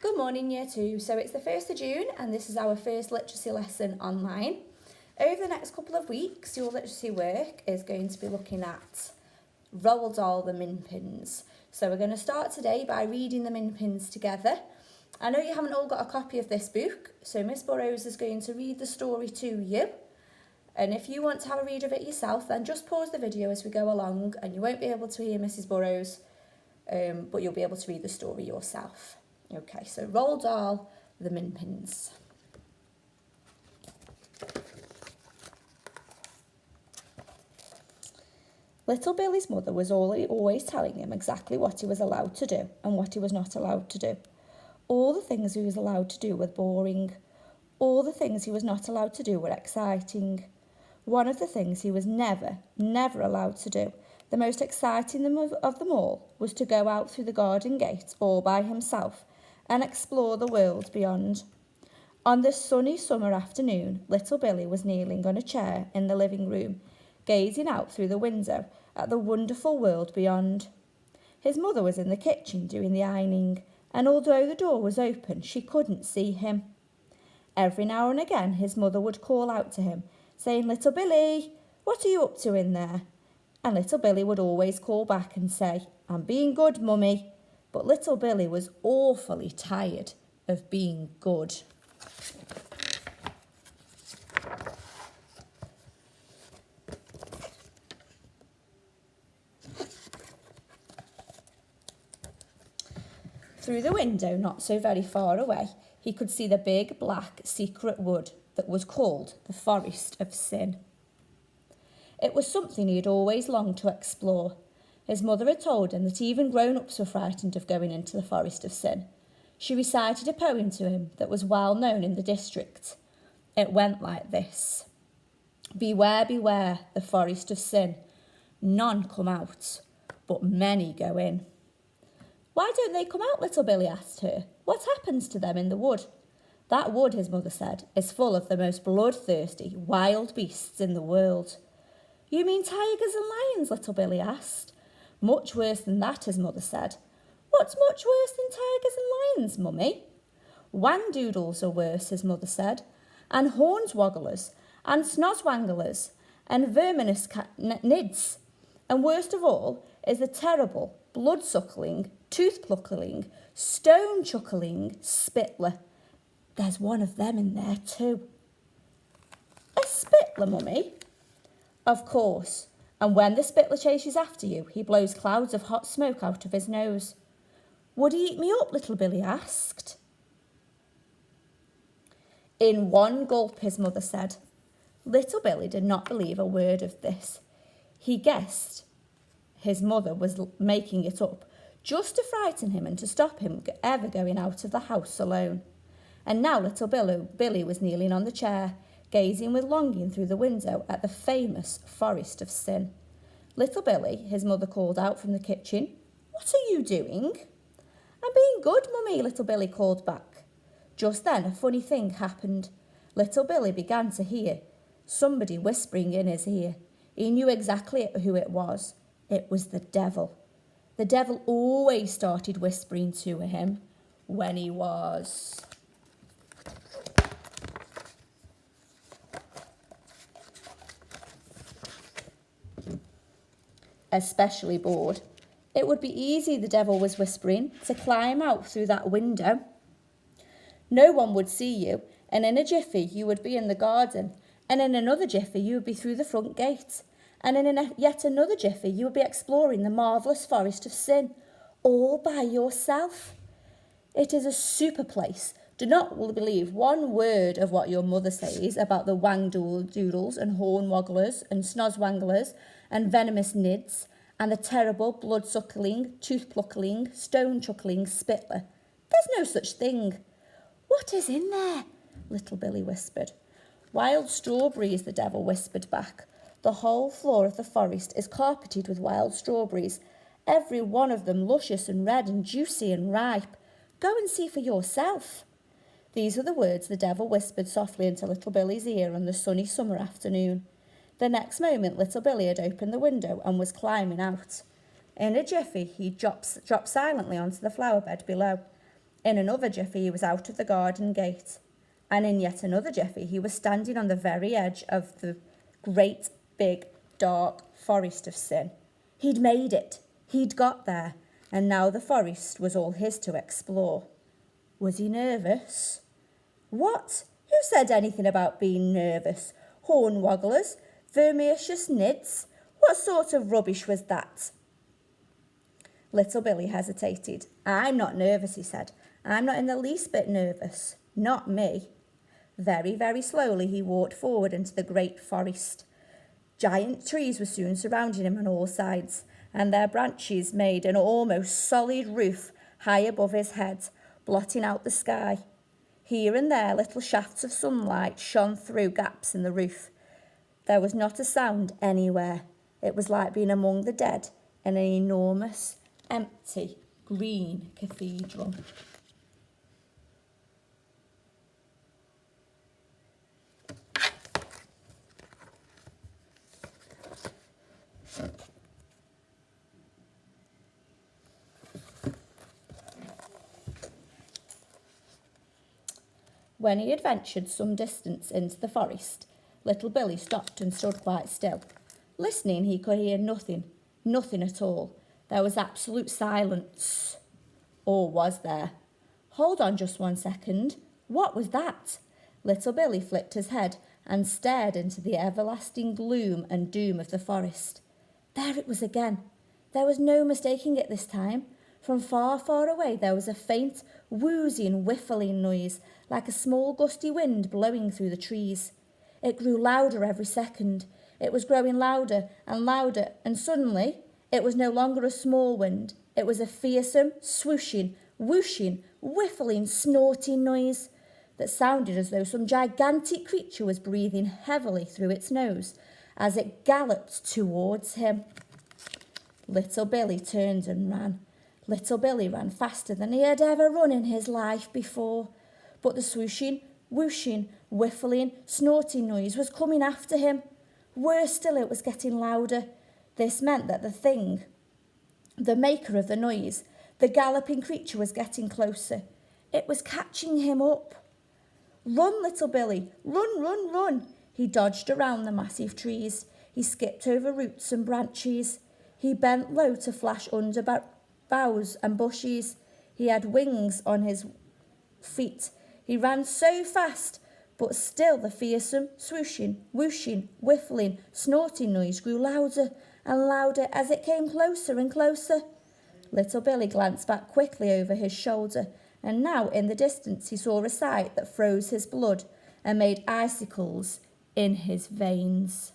Good morning, Year 2. So it's the 1st of June and this is our first literacy lesson online. Over the next couple of weeks, your literacy work is going to be looking at Roald Dahl, the Min Pins. So we're going to start today by reading the Min Pins together. I know you haven't all got a copy of this book, so Miss Burrows is going to read the story to you. And if you want to have a read of it yourself, then just pause the video as we go along and you won't be able to hear Mrs. Burrows, but you'll be able to read the story yourself. Okay, so Roald Dahl, the Min Pins. Little Billy's mother was always telling him exactly what he was allowed to do and what he was not allowed to do. All the things he was allowed to do were boring. All the things he was not allowed to do were exciting. One of the things he was never allowed to do, the most exciting of them all, was to go out through the garden gate all by himself and explore the world beyond. On this sunny summer afternoon, little Billy was kneeling on a chair in the living room, gazing out through the window at the wonderful world beyond. His mother was in the kitchen doing the ironing, and although the door was open, she couldn't see him. Every now and again, his mother would call out to him, saying, "Little Billy, what are you up to in there?" And little Billy would always call back and say, "I'm being good, Mummy." But little Billy was awfully tired of being good. Through the window, not so very far away, he could see the big, black, secret wood that was called the Forest of Sin. It was something he had always longed to explore. His mother had told him that even grown-ups were frightened of going into the Forest of Sin. She recited a poem to him that was well known in the district. It went like this: "Beware, beware, the Forest of Sin. None come out, but many go in." "Why don't they come out?" little Billy asked her. "What happens to them in the wood?" "That wood," his mother said, "is full of the most bloodthirsty wild beasts in the world." "You mean tigers and lions?" little Billy asked. "Much worse than that," his mother said. "What's much worse than tigers and lions, Mummy?" "Whangdoodles are worse," his mother said, "and hornswogglers, and snozwanglers, and verminous nids. And worst of all is the terrible, blood-suckling, tooth-pluckling, stone-chuckling Spitler. There's one of them in there too." "A Spitler, Mummy?" "Of course. And when the Spitler chases after you, he blows clouds of hot smoke out of his nose." "Would he eat me up?" little Billy asked. "In one gulp," his mother said. Little Billy did not believe a word of this. He guessed his mother was making it up, just to frighten him and to stop him ever going out of the house alone. And now little Billy was kneeling on the chair, gazing with longing through the window at the famous Forest of Sin. "Little Billy," his mother called out from the kitchen, "what are you doing?" "I'm being good, Mummy," little Billy called back. Just then a funny thing happened. Little Billy began to hear somebody whispering in his ear. He knew exactly who it was. It was the devil. The devil always started whispering to him when he was especially bored. It would be easy, the devil was whispering, to climb out through that window. No one would see you, and in a jiffy you would be in the garden, and in another jiffy you would be through the front gate, and in yet another jiffy you would be exploring the marvellous Forest of Sin, all by yourself. It is a super place. Do not believe one word of what your mother says about the whangdoodles and hornwogglers and snozwanglers and venomous nids and the terrible blood-suckling, tooth-pluckling, stone-chuckling Spitler. There's no such thing. "What is in there?" little Billy whispered. "Wild strawberries," the devil whispered back. "The whole floor of the forest is carpeted with wild strawberries, every one of them luscious and red and juicy and ripe. Go and see for yourself." These were the words the devil whispered softly into little Billy's ear on the sunny summer afternoon. The next moment little Billy had opened the window and was climbing out. In a jiffy he dropped silently onto the flower bed below. In another jiffy he was out of the garden gate, and in yet another jiffy he was standing on the very edge of the great big dark forest of sin. He'd made it. He'd got there, and now the forest was all his to explore. Was he nervous? What? Who said anything about being nervous? Hornwogglers? Vermicious nids? What sort of rubbish was that? Little Billy hesitated. I'm not nervous, he said. I'm not in the least bit nervous. Not me. Very, very slowly he walked forward into the great forest. Giant trees were soon surrounding him on all sides, and their branches made an almost solid roof high above his head, blotting out the sky. Here and there little shafts of sunlight shone through gaps in the roof. There was not a sound anywhere. It was like being among the dead in an enormous, empty, green cathedral. When he had ventured some distance into the forest, little Billy stopped and stood quite still. Listening, he could hear nothing, nothing at all. There was absolute silence. Or was there? Hold on just 1 second. What was that? Little Billy flicked his head and stared into the everlasting gloom and doom of the forest. There it was again. There was no mistaking it this time. From far, far away there was a faint, wheezing, whiffling noise, like a small gusty wind blowing through the trees. It grew louder every second. It was growing louder, and suddenly it was no longer a small wind. It was a fearsome, swooshing, whooshing, whiffling, snorting noise that sounded as though some gigantic creature was breathing heavily through its nose as it galloped towards him. Little Billy turned and ran. Little Billy ran faster than he had ever run in his life before. But the swooshing, whooshing, whiffling, snorting noise was coming after him. Worse still, it was getting louder. This meant that the thing, the maker of the noise, the galloping creature, was getting closer. It was catching him up. Run, little Billy, run, run, run. He dodged around the massive trees. He skipped over roots and branches. He bent low to flash under boughs and bushes. He had wings on his feet. He ran so fast, but still the fearsome, swooshing, whooshing, whiffling, snorting noise grew louder and louder as it came closer and closer. Little Billy glanced back quickly over his shoulder, and now in the distance he saw a sight that froze his blood and made icicles in his veins.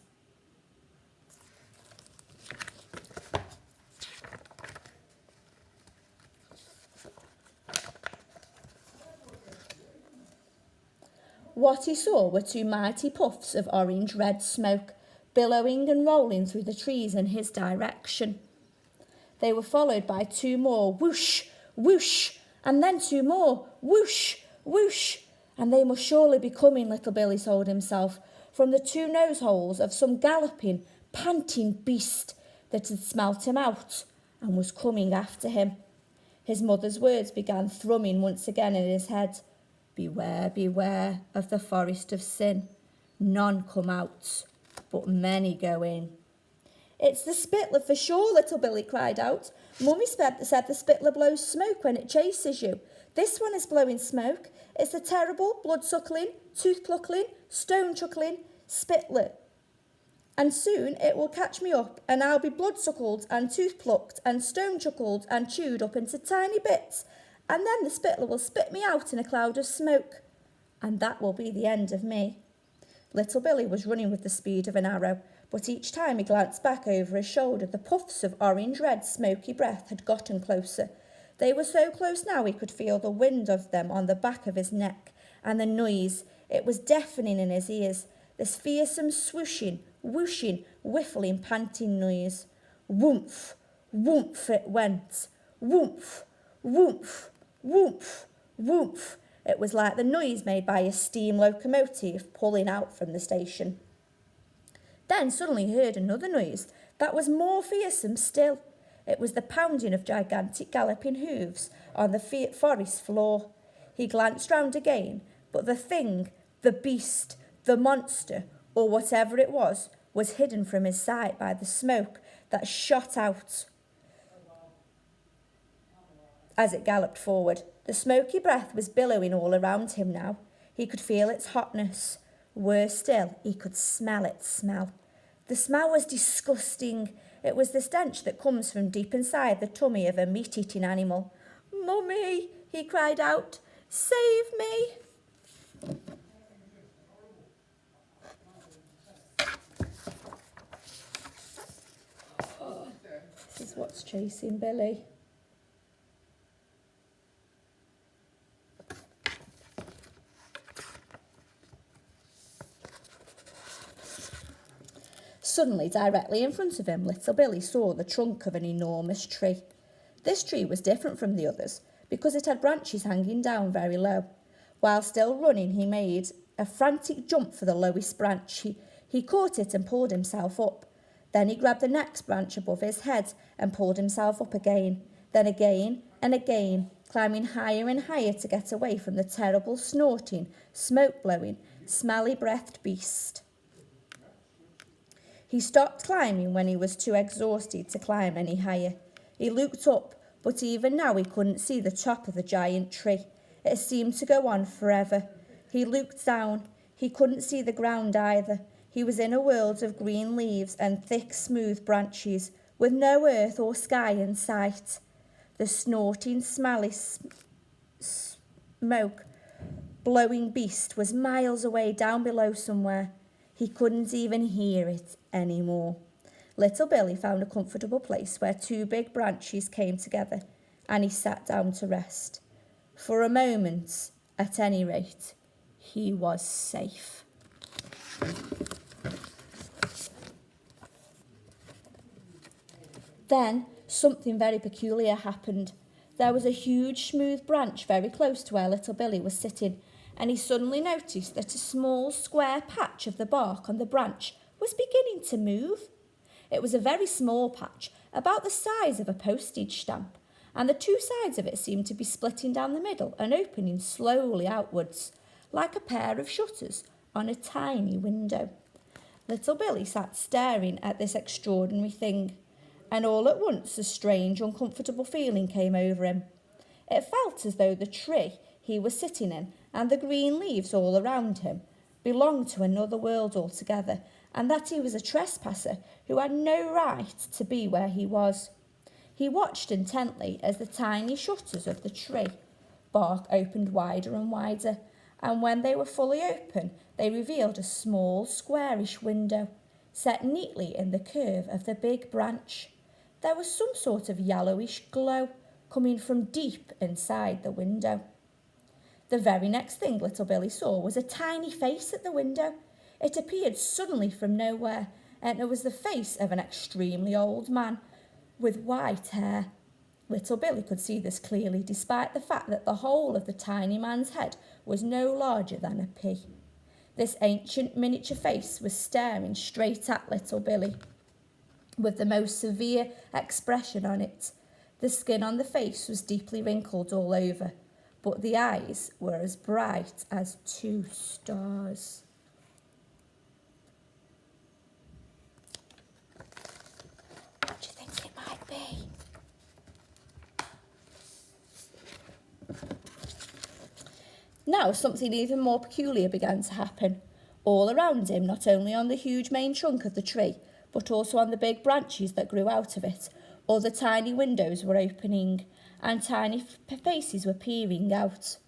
What he saw were two mighty puffs of orange-red smoke, billowing and rolling through the trees in his direction. They were followed by two more, whoosh, whoosh, and then two more, whoosh, whoosh, and they must surely be coming, little Billy told himself, from the two nose holes of some galloping, panting beast that had smelt him out and was coming after him. His mother's words began thrumming once again in his head. Beware, beware of the forest of sin. None come out, but many go in. It's the Spitler for sure, little Billy cried out. Mummy said the Spitler blows smoke when it chases you. This one is blowing smoke. It's the terrible, blood-suckling, tooth-pluckling, stone-chuckling Spitler. And soon it will catch me up, and I'll be blood-suckled and tooth-plucked and stone-chuckled and chewed up into tiny bits. And then the Spitler will spit me out in a cloud of smoke. And that will be the end of me. Little Billy was running with the speed of an arrow, but each time he glanced back over his shoulder, the puffs of orange-red smoky breath had gotten closer. They were so close now he could feel the wind of them on the back of his neck, and the noise, it was deafening in his ears, this fearsome swooshing, whooshing, whiffling, panting noise. Whoomph, whoomph it went. Whoomph, whoomph, whoomph, whoomph. It was like the noise made by a steam locomotive pulling out from the station. Then suddenly he heard another noise that was more fearsome still. It was the pounding of gigantic galloping hooves, on the forest floor. He glanced round again, but the thing, the beast, the monster, or whatever it was hidden from his sight by the smoke that shot out as it galloped forward. The smoky breath was billowing all around him now. He could feel its hotness. Worse still, he could smell its smell. The smell was disgusting. It was the stench that comes from deep inside the tummy of a meat-eating animal. "Mummy," he cried out, "save me." This is what's chasing Billy. Suddenly, directly in front of him, little Billy saw the trunk of an enormous tree. This tree was different from the others because it had branches hanging down very low. While still running, he made a frantic jump for the lowest branch. He caught it and pulled himself up. Then he grabbed the next branch above his head and pulled himself up again. Then again and again, climbing higher and higher to get away from the terrible, snorting, smoke-blowing, smelly-breathed beast. He stopped climbing when he was too exhausted to climb any higher. He looked up, but even now he couldn't see the top of the giant tree. It seemed to go on forever. He looked down. He couldn't see the ground either. He was in a world of green leaves and thick, smooth branches, with no earth or sky in sight. The snorting, smelly, smoke-blowing beast was miles away down below somewhere. He couldn't even hear it anymore. Little Billy found a comfortable place where two big branches came together, and he sat down to rest. For a moment, at any rate, he was safe. Then something very peculiar happened. There was a huge smooth branch very close to where little Billy was sitting, and he suddenly noticed that a small square patch of the bark on the branch was beginning to move. It was a very small patch, about the size of a postage stamp, and the two sides of it seemed to be splitting down the middle and opening slowly outwards, like a pair of shutters on a tiny window. Little Billy sat staring at this extraordinary thing, and all at once a strange, uncomfortable feeling came over him. It felt as though the tree he was sitting in and the green leaves all around him belonged to another world altogether, and that he was a trespasser who had no right to be where he was. He watched intently as the tiny shutters of the tree bark opened wider and wider, and when they were fully open, they revealed a small, squarish window, set neatly in the curve of the big branch. There was some sort of yellowish glow coming from deep inside the window. The very next thing little Billy saw was a tiny face at the window. It appeared suddenly from nowhere, and it was the face of an extremely old man with white hair. Little Billy could see this clearly, despite the fact that the whole of the tiny man's head was no larger than a pea. This ancient miniature face was staring straight at little Billy, with the most severe expression on it. The skin on the face was deeply wrinkled all over, but the eyes were as bright as two stars. What do you think it might be? Now something even more peculiar began to happen. All around him, not only on the huge main trunk of the tree, but also on the big branches that grew out of it, all the tiny windows were opening, and tiny faces were peering out.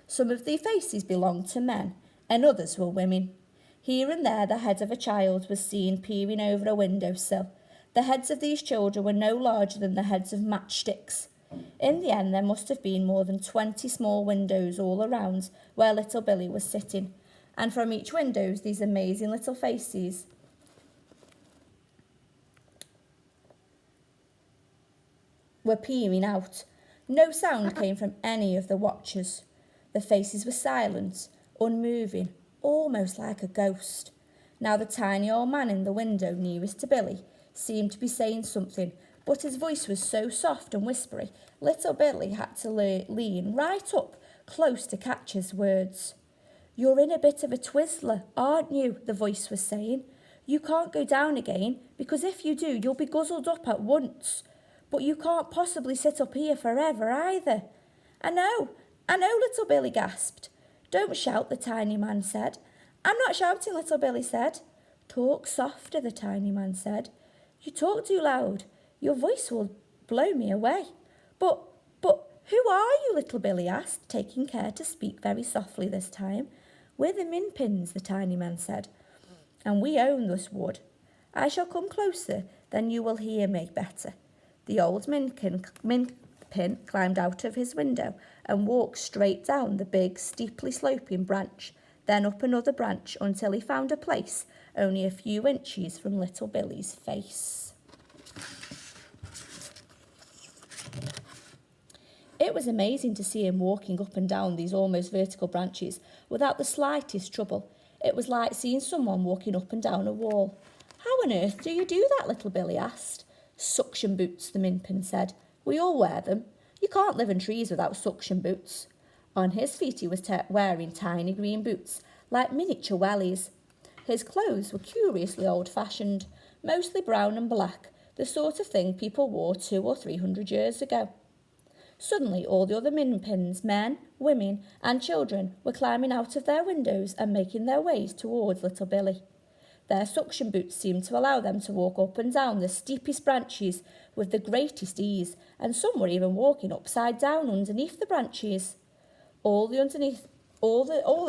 Some of the faces belonged to men, and others were women. Here and there the head of a child was seen peering over a windowsill. The heads of these children were no larger than the heads of matchsticks. In the end, there must have been more than 20 small windows all around where little Billy was sitting, and from each window these amazing little faces were peering out. No sound came from any of the watchers. The faces were silent, unmoving, almost like a ghost. Now the tiny old man in the window nearest to Billy seemed to be saying something, but his voice was so soft and whispery, little Billy had to lean right up close to catch his words. "You're in a bit of a twizzler, aren't you?" the voice was saying. "You can't go down again, because if you do, you'll be guzzled up at once. But you can't possibly sit up here forever either." I know, little Billy gasped. "Don't shout," the tiny man said. "I'm not shouting," little Billy said. "Talk softer," the tiny man said. "You talk too loud. Your voice will blow me away." But who are you?" little Billy asked, taking care to speak very softly this time. "We're the Minpins," the tiny man said, "and we own this wood. I shall come closer, then you will hear me better." The old Minpin climbed out of his window and walked straight down the big, steeply sloping branch, then up another branch until he found a place only a few inches from little Billy's face. It was amazing to see him walking up and down these almost vertical branches without the slightest trouble. It was like seeing someone walking up and down a wall. "How on earth do you do that?" little Billy asked. "Suction boots," the Minpin said. "We all wear them. You can't live in trees without suction boots." On his feet he was wearing tiny green boots, like miniature wellies. His clothes were curiously old-fashioned, mostly brown and black, the sort of thing people wore 200 or 300 years ago. Suddenly all the other Minpins, men, women and children, were climbing out of their windows and making their ways towards little Billy. Their suction boots seemed to allow them to walk up and down the steepest branches with the greatest ease, and some were even walking upside down underneath the branches. All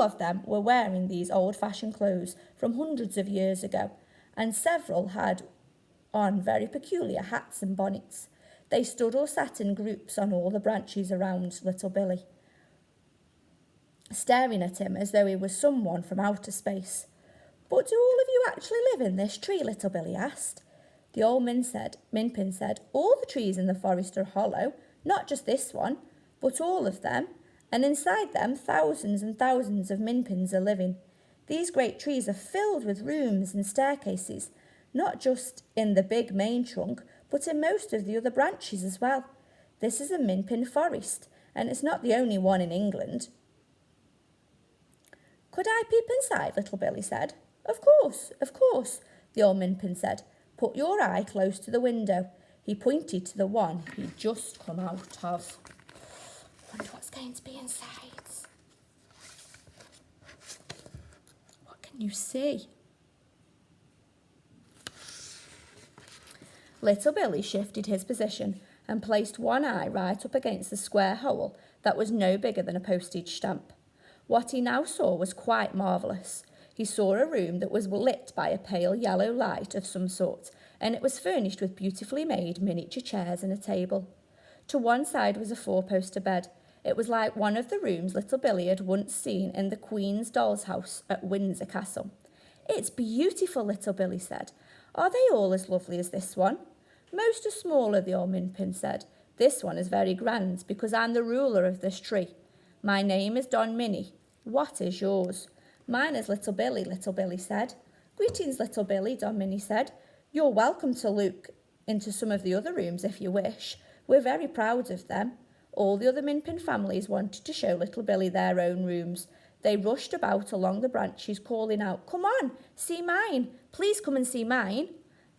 of them were wearing these old-fashioned clothes from hundreds of years ago, and several had on very peculiar hats and bonnets. They stood or sat in groups on all the branches around little Billy, staring at him as though he was someone from outer space. "But do all of you actually live in this tree?" little Billy asked. The old Minpin said, "All the trees in the forest are hollow, not just this one, but all of them, and inside them thousands and thousands of Minpins are living. These great trees are filled with rooms and staircases, not just in the big main trunk, but in most of the other branches as well. This is a Minpin forest, and it's not the only one in England." "Could I peep inside?" little Billy said. Of course," the old Minpin said. "Put your eye close to the window." He pointed to the one he'd just come out of. I wonder what's going to be inside. What can you see? Little Billy shifted his position and placed one eye right up against the square hole that was no bigger than a postage stamp. What he now saw was quite marvellous. He saw a room that was lit by a pale yellow light of some sort, and it was furnished with beautifully made miniature chairs and a table. To one side was a four-poster bed. It was like one of the rooms little Billy had once seen in the Queen's doll's house at Windsor Castle. "It's beautiful," little Billy said. "Are they all as lovely as this one?" "Most are smaller," the old Minpin said. "This one is very grand because I'm the ruler of this tree. My name is Don Minnie. What is yours?" "Mine is Little Billy said. "Greetings, Little Billy," Don Minnie said. "You're welcome to look into some of the other rooms if you wish. We're very proud of them." All the other Minpin families wanted to show little Billy their own rooms. They rushed about along the branches calling out, "Come on, see mine. Please come and see mine."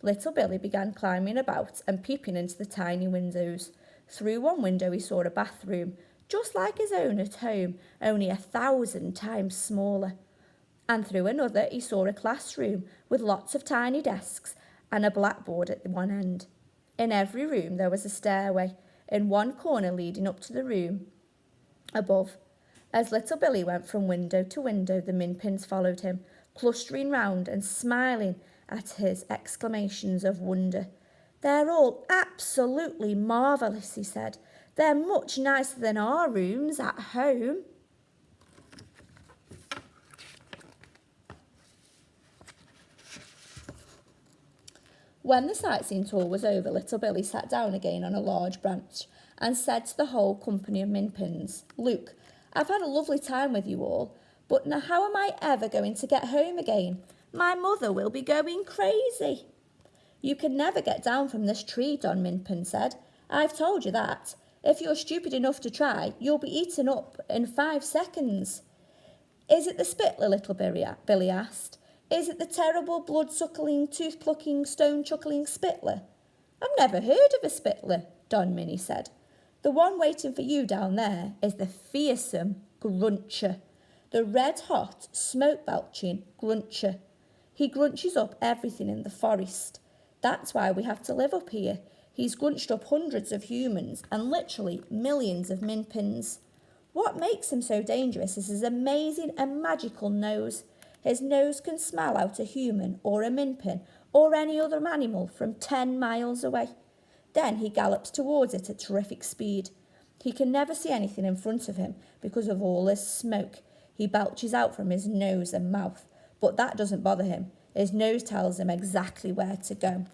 Little Billy began climbing about and peeping into the tiny windows. Through one window he saw a bathroom, just like his own at home, only 1,000 times smaller. And through another he saw a classroom with lots of tiny desks and a blackboard at one end. In every room there was a stairway, in one corner leading up to the room above. As little Billy went from window to window, the Minpins followed him, clustering round and smiling at his exclamations of wonder. "They're all absolutely marvellous," he said. "They're much nicer than our rooms at home." When the sightseeing tour was over, little Billy sat down again on a large branch and said to the whole company of Minpins, "Look, I've had a lovely time with you all, but now how am I ever going to get home again? My mother will be going crazy." You can never get down from this tree, Don Minpin said. I've told you that. If you're stupid enough to try, you'll be eaten up in 5 seconds. Is it the Spitler, little Billy asked. Is it the terrible blood-suckling, tooth-plucking, stone-chuckling Spitler? I've never heard of a Spitler, Don Minnie said. The one waiting for you down there is the fearsome Gruncher, the red-hot, smoke-belching Gruncher. He grunches up everything in the forest. That's why we have to live up here. He's grunched up hundreds of humans and literally millions of minpins. What makes him so dangerous is his amazing and magical nose. His nose can smell out a human or a minpin or any other animal from 10 miles away. Then he gallops towards it at terrific speed. He can never see anything in front of him because of all this smoke. He belches out from his nose and mouth, but that doesn't bother him. His nose tells him exactly where to go.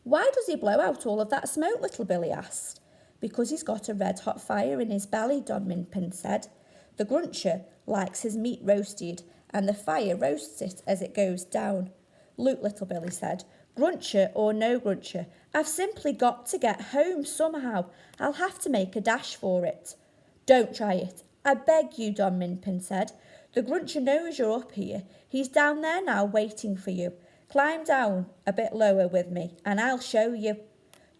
Why does he blow out all of that smoke, little Billy asked. Because he's got a red-hot fire in his belly, Don Minpin said. The Gruncher likes his meat roasted, and the fire roasts it as it goes down. Look, little Billy said, Gruncher or no Gruncher, I've simply got to get home somehow. I'll have to make a dash for it. Don't try it. I beg you, Don Minpin said. The Gruncher knows you're up here. He's down there now waiting for you. Climb down a bit lower with me, and I'll show you.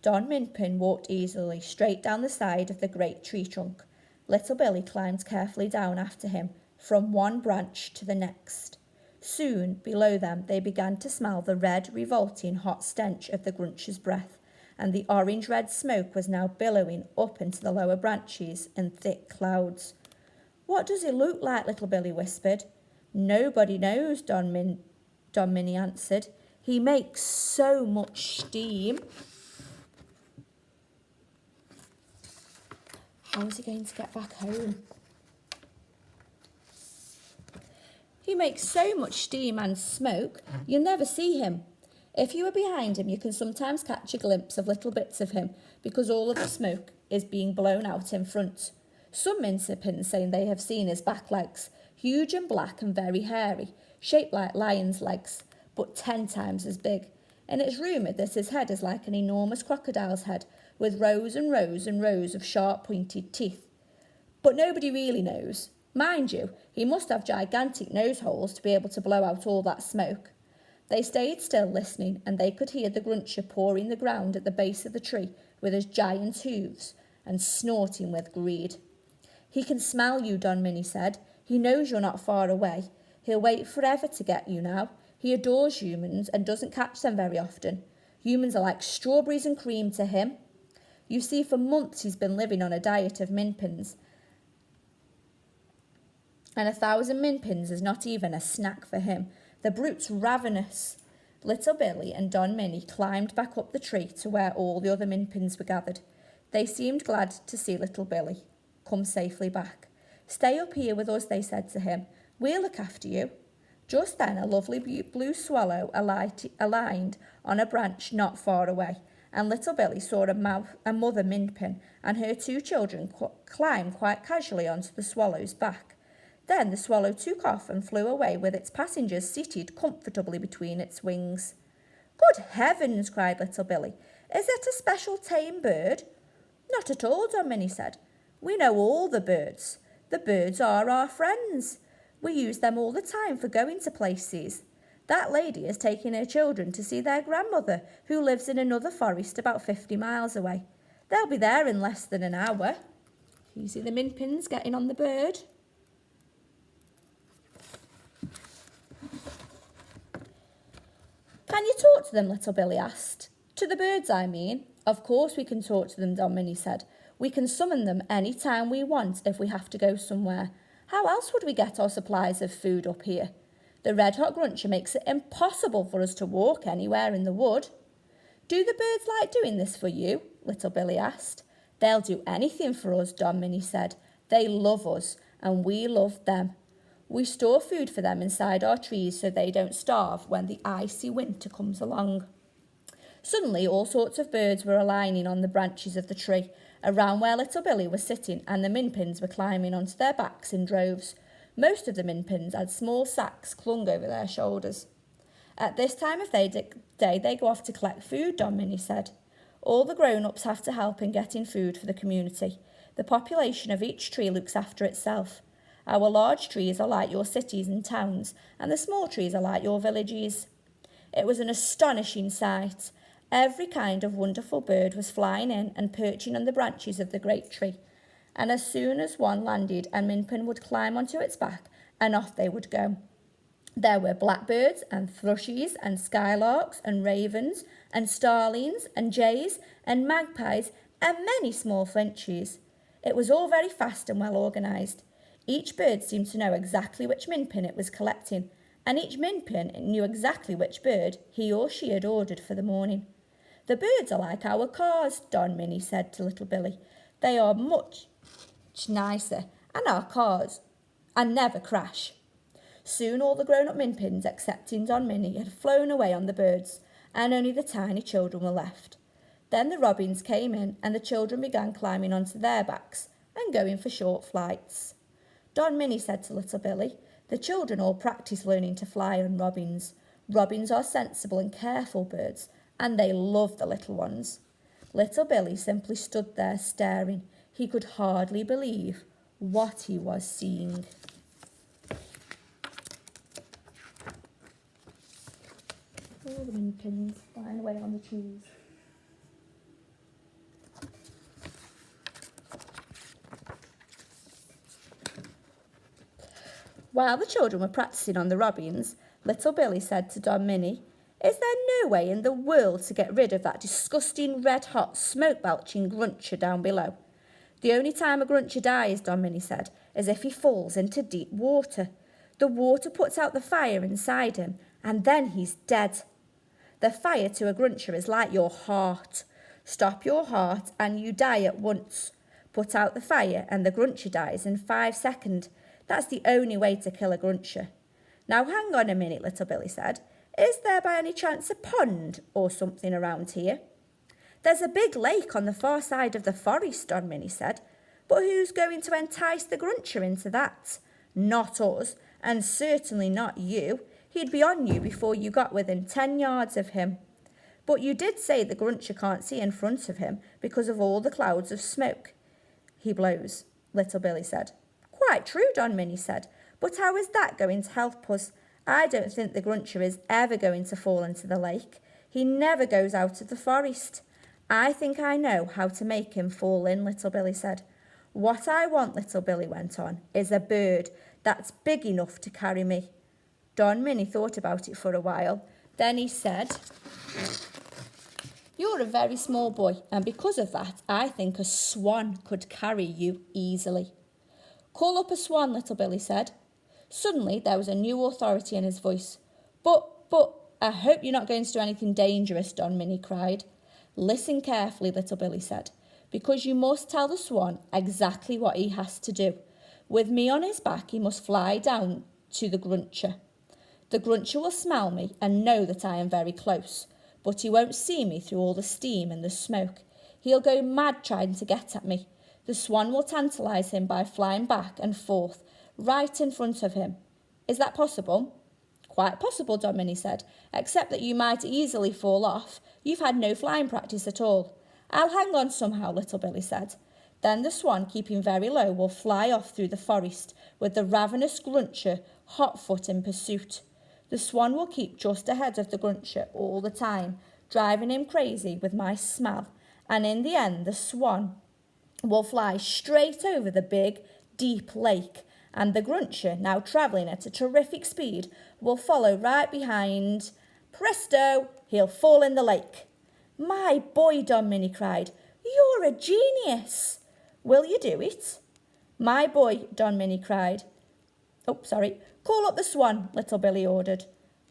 Don Minpin walked easily straight down the side of the great tree trunk. Little Billy climbed carefully down after him, from one branch to the next. Soon, below them, they began to smell the red, revolting, hot stench of the Gruncher's breath, and the orange-red smoke was now billowing up into the lower branches in thick clouds. What does he look like? Little Billy whispered. Nobody knows, Don Minnie answered. He makes so much steam. How is he going to get back home? He makes so much steam and smoke, you'll never see him. If you are behind him, you can sometimes catch a glimpse of little bits of him because all of the smoke is being blown out in front. Some minpins say they have seen his back legs, huge and black and very hairy, shaped like lion's legs, but 10 times as big. And it's rumoured that his head is like an enormous crocodile's head, with rows and rows and rows of sharp pointed teeth. But nobody really knows. Mind you, he must have gigantic nose holes to be able to blow out all that smoke. They stayed still listening, and they could hear the Gruncher pawing the ground at the base of the tree with his giant hooves and snorting with greed. He can smell you, Don Minnie said. He knows you're not far away. He'll wait forever to get you now. He adores humans and doesn't catch them very often. Humans are like strawberries and cream to him. You see, for months he's been living on a diet of minpins, and 1,000 minpins is not even a snack for him. The brute's ravenous. Little Billy and Don Minnie climbed back up the tree to where all the other minpins were gathered. They seemed glad to see little Billy come safely back. Stay up here with us, they said to him. We'll look after you. Just then a lovely blue swallow alighted on a branch not far away, and little Billy saw a mother minpin and her 2 children climb quite casually onto the swallow's back. Then the swallow took off and flew away with its passengers seated comfortably between its wings. Good heavens, cried little Billy. Is it a special tame bird? Not at all, Don Minnie said. We know all the birds. The birds are our friends. We use them all the time for going to places. That lady is taking her children to see their grandmother, who lives in another forest about 50 miles away. They'll be there in less than an hour. You see the minpins getting on the bird? Can you talk to them, little Billy asked. To the birds, I mean. Of course we can talk to them, Don Minnie said. We can summon them any time we want if we have to go somewhere. How else would we get our supplies of food up here? The red-hot Gruncher makes it impossible for us to walk anywhere in the wood. Do the birds like doing this for you? Little Billy asked. They'll do anything for us, Don Minnie said. They love us, and we love them. We store food for them inside our trees so they don't starve when the icy winter comes along. Suddenly, all sorts of birds were aligning on the branches of the tree, around where little Billy was sitting, and the minpins were climbing onto their backs in droves. Most of the minpins had small sacks clung over their shoulders. At this time of day they go off to collect food, Don Minnie said. All the grown-ups have to help in getting food for the community. The population of each tree looks after itself. Our large trees are like your cities and towns, and the small trees are like your villages. It was an astonishing sight. Every kind of wonderful bird was flying in and perching on the branches of the great tree, and as soon as one landed, a Minpin would climb onto its back, and off they would go. There were blackbirds and thrushes and skylarks and ravens and starlings and jays and magpies and many small finches. It was all very fast and well organised. Each bird seemed to know exactly which Minpin it was collecting, and each Minpin knew exactly which bird he or she had ordered for the morning. The birds are like our cars, Don Minnie said to little Billy. They are much nicer, and our cars and never crash. Soon all the grown-up Minpins, excepting Don Minnie, had flown away on the birds, and only the tiny children were left. Then the robins came in, and the children began climbing onto their backs and going for short flights. Don Minnie said to little Billy, the children all practice learning to fly on robins. Robins are sensible and careful birds, and they love the little ones. Little Billy simply stood there staring. He could hardly believe what he was seeing. All the Minpins flying away on the trees. While the children were practising on the robins, little Billy said to Don Minnie, is there no way in the world to get rid of that disgusting red-hot smoke-belching Gruncher down below? The only time a Gruncher dies, Don Minnie said, is if he falls into deep water. The water puts out the fire inside him, and then he's dead. The fire to a Gruncher is like your heart. Stop your heart and you die at once. Put out the fire and the Gruncher dies in 5 seconds. That's the only way to kill a Gruncher. Now hang on a minute, little Billy said. Is there by any chance a pond or something around here? There's a big lake on the far side of the forest, Don Minnie said. But who's going to entice the Gruncher into that? Not us, and certainly not you. He'd be on you before you got within 10 yards of him. But you did say the Gruncher can't see in front of him because of all the clouds of smoke he blows, little Billy said. Quite true, Don Minnie said. But how is that going to help us? I don't think the Gruncher is ever going to fall into the lake. He never goes out of the forest. I think I know how to make him fall in, little Billy said. What I want, little Billy went on, is a bird that's big enough to carry me. Don Minnie thought about it for a while. Then he said, you're a very small boy, and because of that, I think a swan could carry you easily. Call up a swan, little Billy said. Suddenly, there was a new authority in his voice. But, I hope you're not going to do anything dangerous, Don Minnie cried. Listen carefully, little Billy said, because you must tell the swan exactly what he has to do. With me on his back, he must fly down to the Gruncher. The Gruncher will smell me and know that I am very close, but he won't see me through all the steam and the smoke. He'll go mad trying to get at me. The swan will tantalise him by flying back and forth, right in front of him. Is that possible? Quite possible, Don Minnie said, except that you might easily fall off. You've had no flying practice at all. I'll hang on somehow, little Billy said. Then the swan, keeping very low, will fly off through the forest, with the ravenous Gruncher hotfoot in pursuit. The swan will keep just ahead of the Gruncher all the time, driving him crazy with my smell, and in the end the swan will fly straight over the big, deep lake, and the Gruncher, now travelling at a terrific speed, will follow right behind. Presto! He'll fall in the lake. My boy, Don Minnie cried, you're a genius. Will you do it? My boy, Don Minnie cried. Call up the swan, little Billy ordered.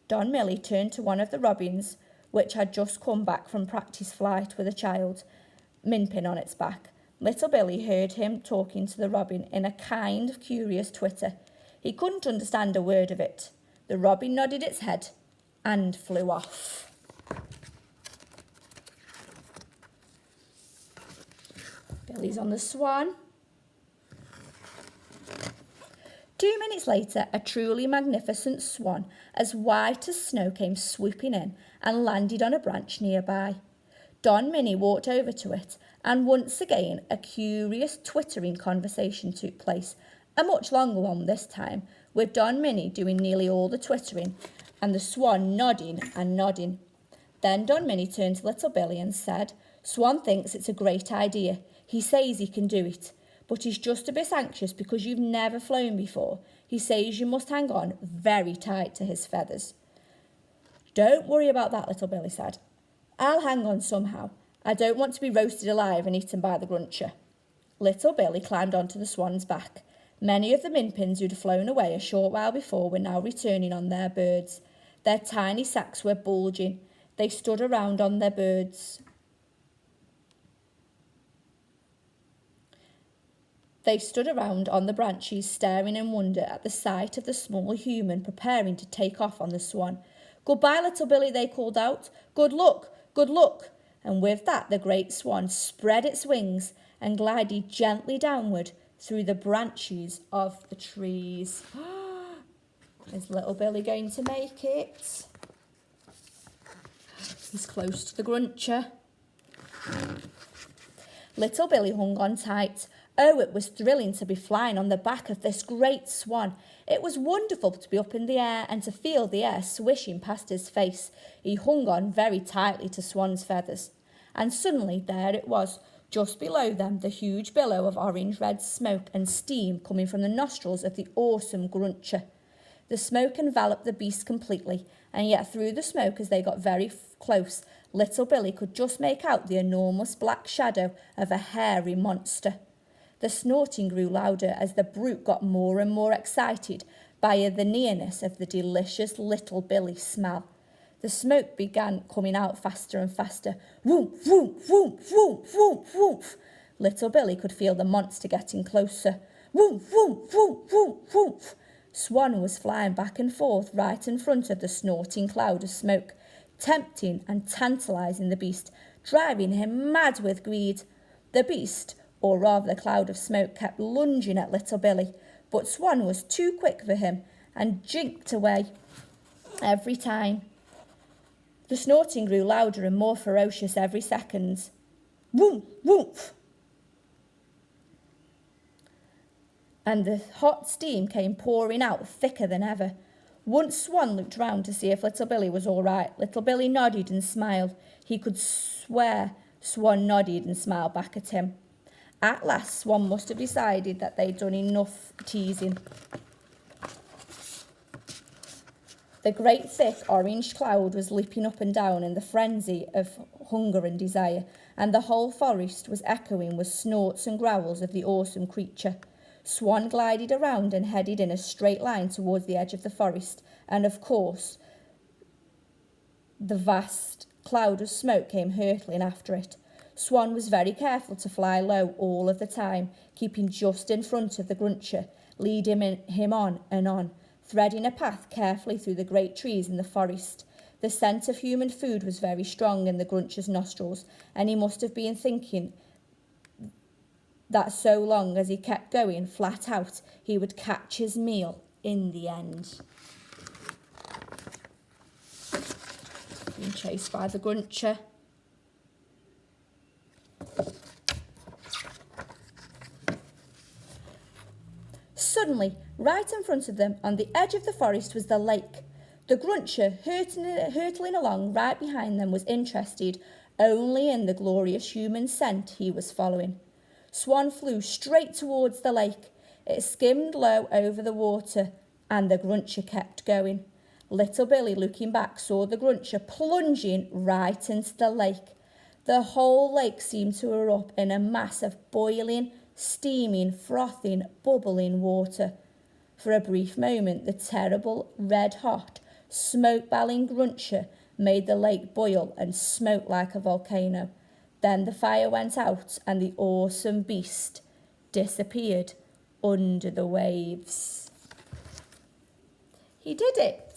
Don Minnie turned to one of the robins, which had just come back from practice flight with a child, Minpin on its back. Little Billy heard him talking to the robin in a kind of curious twitter. He couldn't understand a word of it. The robin nodded its head and flew off. Billy's on the swan. 2 minutes later, a truly magnificent swan, as white as snow, came swooping in and landed on a branch nearby. Don Minnie walked over to it, and once again a curious twittering conversation took place, a much longer one this time, with Don Minnie doing nearly all the twittering and the swan nodding and nodding. Then Don Minnie turned to little Billy and said, "Swan thinks it's a great idea. He says he can do it, but he's just a bit anxious because you've never flown before. He says you must hang on very tight to his feathers." "Don't worry about that," little Billy said. "I'll hang on somehow. I don't want to be roasted alive and eaten by the Gruncher." Little Billy climbed onto the swan's back. Many of the minpins who'd flown away a short while before were now returning on their birds. Their tiny sacks were bulging. They stood around on their birds. They stood around on the branches, staring in wonder at the sight of the small human preparing to take off on the swan. "Goodbye, little Billy," they called out. "Good luck, good luck." And with that, the great swan spread its wings and glided gently downward through the branches of the trees. Is little Billy going to make it? He's close to the Gruncher. Little Billy hung on tight. Oh, it was thrilling to be flying on the back of this great swan. It was wonderful to be up in the air and to feel the air swishing past his face. He hung on very tightly to Swan's feathers. And suddenly there it was, just below them, the huge billow of orange-red smoke and steam coming from the nostrils of the awesome Gruncher. The smoke enveloped the beast completely, and yet through the smoke, as they got very close, little Billy could just make out the enormous black shadow of a hairy monster. The snorting grew louder as the brute got more and more excited by the nearness of the delicious little Billy smell. The smoke began coming out faster and faster. Woof, woof, woof, woof, woof, woof. Little Billy could feel the monster getting closer. Woof, woof, woof, woof, woof. Swan was flying back and forth right in front of the snorting cloud of smoke, tempting and tantalising the beast, driving him mad with greed. The beast, or rather the cloud of smoke, kept lunging at little Billy, but Swan was too quick for him and jinked away every time. The snorting grew louder and more ferocious every second. Woof, woof. And the hot steam came pouring out thicker than ever. Once Swan looked round to see if little Billy was all right. Little Billy nodded and smiled. He could swear Swan nodded and smiled back at him. At last, Swan must have decided that they'd done enough teasing. The great thick orange cloud was leaping up and down in the frenzy of hunger and desire, and the whole forest was echoing with snorts and growls of the awesome creature. Swan glided around and headed in a straight line towards the edge of the forest, and of course the vast cloud of smoke came hurtling after it. Swan was very careful to fly low all of the time, keeping just in front of the Gruncher, leading him on and on, threading a path carefully through the great trees in the forest. The scent of human food was very strong in the Gruncher's nostrils, and he must have been thinking that so long as he kept going flat out, he would catch his meal in the end. Being chased by the Gruncher. Suddenly, right in front of them, on the edge of the forest, was the lake. The Gruncher, hurtling along right behind them, was interested only in the glorious human scent he was following. Swan flew straight towards the lake. It skimmed low over the water, and the Gruncher kept going. Little Billy, looking back, saw the Gruncher plunging right into the lake. The whole lake seemed to erupt in a mass of boiling, steaming, frothing, bubbling water. For a brief moment, the terrible, red-hot, smoke-bellying Gruncher made the lake boil and smoke like a volcano. Then the fire went out and the awesome beast disappeared under the waves. He did it.